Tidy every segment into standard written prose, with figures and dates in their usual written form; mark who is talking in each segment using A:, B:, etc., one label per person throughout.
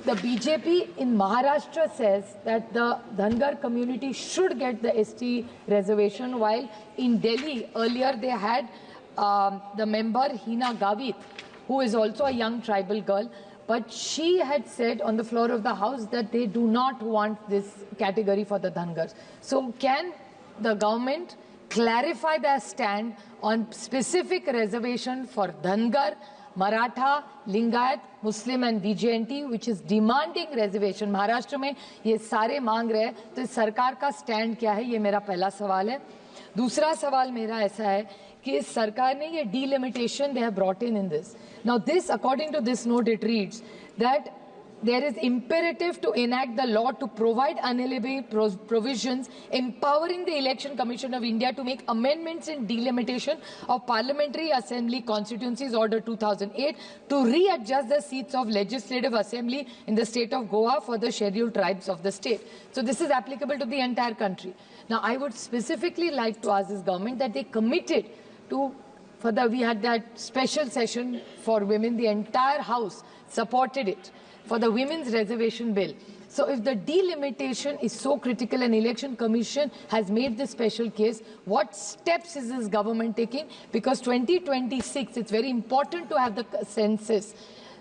A: The BJP in Maharashtra says that the Dhangar community should get the ST reservation, while in Delhi earlier they had the member Hina Gavit, who is also a young tribal girl, but she had said on the floor of the house that they do not want this category for the Dhangars. So can the government clarify their stand on specific reservation for Dhangar, Maratha, Lingayat, Muslim and VJNT, which is demanding reservation? Maharashtra में ये सारे मांग रहे हैं, तो सरकार का stand क्या है, ये मेरा पहला सवाल है. दूसरा सवाल मेरा ऐसा है कि सरकार ने ये delimitation they have brought in this. Now this, according to this note, it reads that there is imperative to enact the law to provide unalienable provisions empowering the Election Commission of India to make amendments in delimitation of Parliamentary Assembly Constituencies Order 2008 to readjust the seats of Legislative Assembly in the state of Goa for the scheduled tribes of the state. So this is applicable to the entire country. Now I would specifically like to ask this government that they committed to, we had that special session for women, the entire House supported it, for the women's reservation bill. So if the delimitation is so critical and Election Commission has made this special case, what steps is this government taking? Because 2026, it's very important to have the census.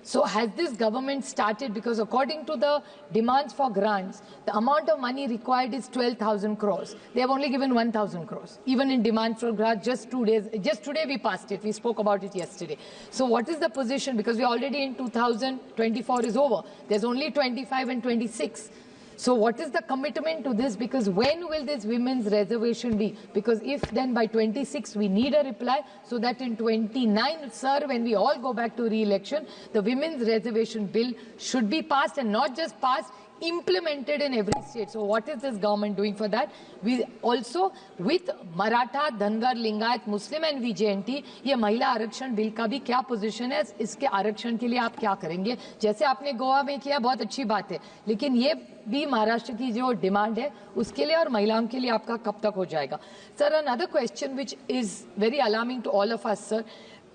A: So has this government started? Because according to the demands for grants, the amount of money required is 12,000 crores. They have only given 1,000 crores. Even in demand for grants, just today we passed it. We spoke about it yesterday. So what is the position? Because we are already in 2024 is over. There's only 25 and 26. So what is the commitment to this? Because when will this women's reservation be? Because if then by 26 we need a reply, so that in 29, sir, when we all go back to re-election, the women's reservation bill should be passed, and not just passed, implemented in every state. So what is this government doing for that? We also, with Maratha, Dhangar, Lingayat, Muslim and VJNT, ये महिला आरक्षण bill का भी क्या position है? इसके आरक्षण के लिए आप क्या करेंगे? जैसे आपने गोवा में किया, बहुत अच्छी बात है, लेकिन ये भी महाराष्ट्र की जो डिमांड है उसके लिए और महिलाओं के लिए आपका कब तक हो जाएगा? Sir, another question which is very alarming to all of us, sir.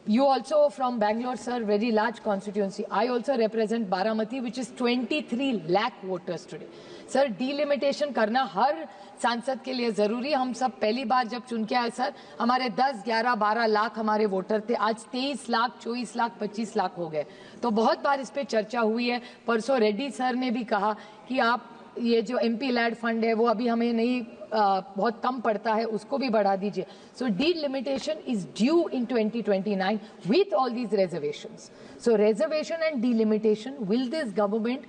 A: You also from Bangalore, sir, very large constituency. I also represent Baramati, which is 23 lakh voters today. Sir, delimitation करना हर सांसद के लिए जरूरी. हम सब पहली बार जब चुन के आए सर, हमारे 10, 11, 12 लाख हमारे वोटर थे. आज 23 लाख, 24 लाख, 25 लाख हो गए. तो बहुत बार इस पे चर्चा हुई है. परसों रेड्डी सर ने भी कहा कि आप ये जो MP लैड फंड है वो अभी हमें नहीं बहुत कम पड़ता है, उसको भी बढ़ा दीजिए. So delimitation is due in 2029 with all these reservations. So reservation and delimitation, will this government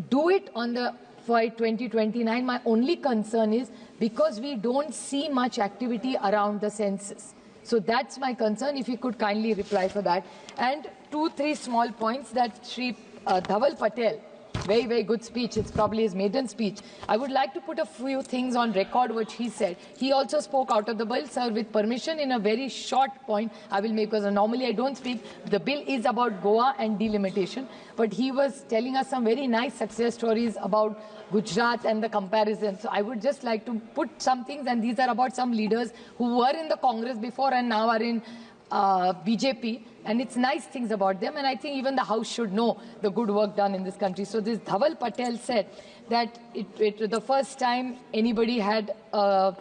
A: do it on the for 2029? My only concern is because we don't see much activity around the census. So that's my concern, if you could kindly reply for that. And 2-3 small points that Shri Dhaval Patel, very, very good speech. It's probably his maiden speech. I would like to put a few things on record which he said. He also spoke out of the bill, sir, with permission, in a very short point I will make, because normally I don't speak. The bill is about Goa and delimitation, but he was telling us some very nice success stories about Gujarat and the comparison. So I would just like to put some things, and these are about some leaders who were in the Congress before and now are in BJP, and it's nice things about them, and I think even the House should know the good work done in this country. So this Dhaval Patel said that the first time anybody had an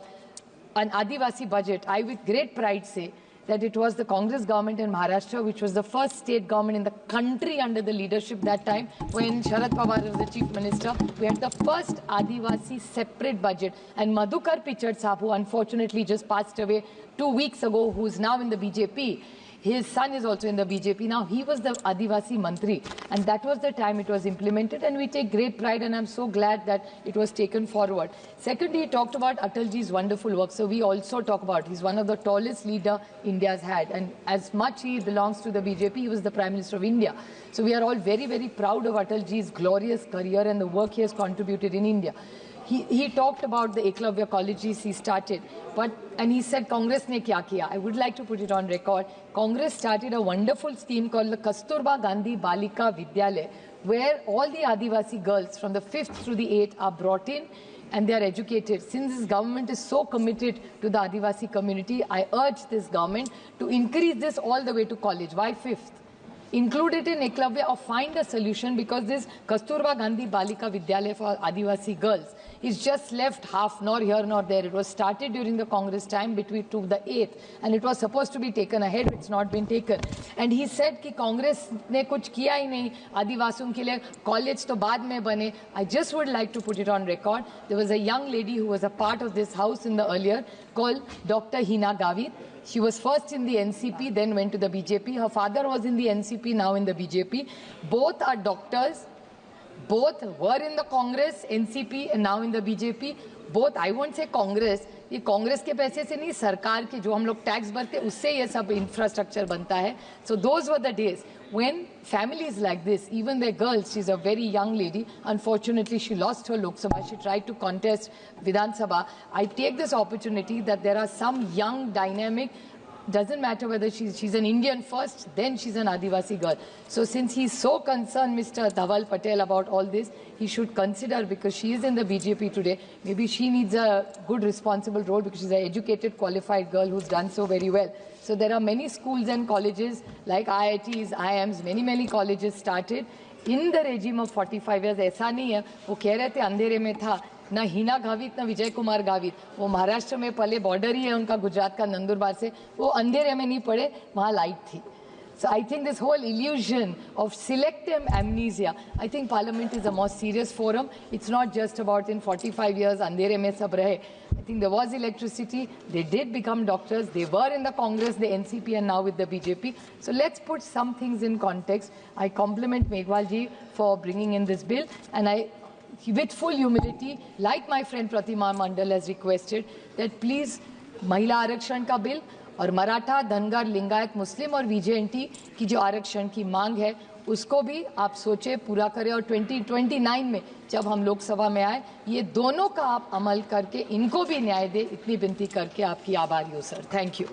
A: Adivasi budget, I with great pride say that it was the Congress government in Maharashtra, which was the first state government in the country under the leadership that time, when Sharad Pawar was the chief minister. We had the first Adivasi separate budget. And Madhukar Pichard Saab, who unfortunately just passed away 2 weeks ago, who's now in the BJP, his son is also in the BJP now. He was the Adivasi Mantri, and that was the time it was implemented, and we take great pride, and I'm so glad that it was taken forward. Secondly, he talked about Atalji's wonderful work, so we also talk about, he's one of the tallest leader India's had, and as much he belongs to the BJP, he was the Prime Minister of India. So we are all very, very proud of Atalji's glorious career and the work he has contributed in India. He talked about the Eklavya colleges he started, and he said Congress ne kya kiya. I would like to put it on record. Congress started a wonderful scheme called the Kasturba Gandhi Balika Vidyalaya, where all the Adivasi girls from the 5th through the 8th are brought in and they are educated. Since this government is so committed to the Adivasi community, I urge this government to increase this all the way to college. Why 5th? include it in Eklavya or find a solution, because this Kasturba Gandhi Balika Vidyalaya for Adivasi girls is just left half, nor here nor there. It was started during the Congress time between to the 8th, and it was supposed to be taken ahead. It's not been taken. And he said कि Congress ने कुछ किया ही नहीं आदिवासियों के लिए, college तो बाद में बने. I just would like to put it on record. There was a young lady who was a part of this house in the earlier called Dr. Hina Gavit. She was first in the NCP, then went to the BJP. Her father was in the NCP, now in the BJP. Both are doctors. Both were in the Congress, NCP, and now in the BJP. Both, I won't say Congress. ये कांग्रेस के पैसे से नहीं, सरकार के जो हम लोग टैक्स भरते उससे ये सब इंफ्रास्ट्रक्चर बनता है. So those were the days when families like this, even their girls, she's a very young lady. Unfortunately, she lost her Lok Sabha. She tried to contest Vidhan Sabha. I take this opportunity that there are some young, dynamic, doesn't matter whether she's an Indian first, then she's an Adivasi girl. So since he's so concerned, Mr. Dhaval Patel, about all this, he should consider, because she is in the BJP today, maybe she needs a good responsible role, because she's an educated, qualified girl who's done so very well. So there are many schools and colleges like IITs, IIMs, many colleges started in the regime of 45 years. ऐसा नहीं है वो कह रहे थे अंधेरे में था, ना हिना गावित ना विजय कुमार गावित, वो महाराष्ट्र में पले, बॉर्डर ही है उनका गुजरात का नंदुरबार से, वो अंधेरे में नहीं पड़े, वहाँ लाइट थी. So I think this whole illusion of selective amnesia, I think Parliament is a more serious forum. It's not just about in 45 years अंधेरे में सब रहे. I think there was electricity, they did become doctors, they were in the Congress, the NCP, and now with the BJP. So let's put some things in context. I compliment Meghwal ji for bringing in this bill, and I, with full humility, like my friend Pratima Mandal has requested, that please महिला आरक्षण का bill और मराठा, धनगर, लिंगायत, मुस्लिम और VJNT की जो आरक्षण की मांग है उसको भी आप सोचे पूरा करें, और 2029 में जब हम लोकसभा में आए ये दोनों का आप अमल करके इनको भी न्याय दे, इतनी विनती करके आपकी आभारी हूँ सर. Thank you.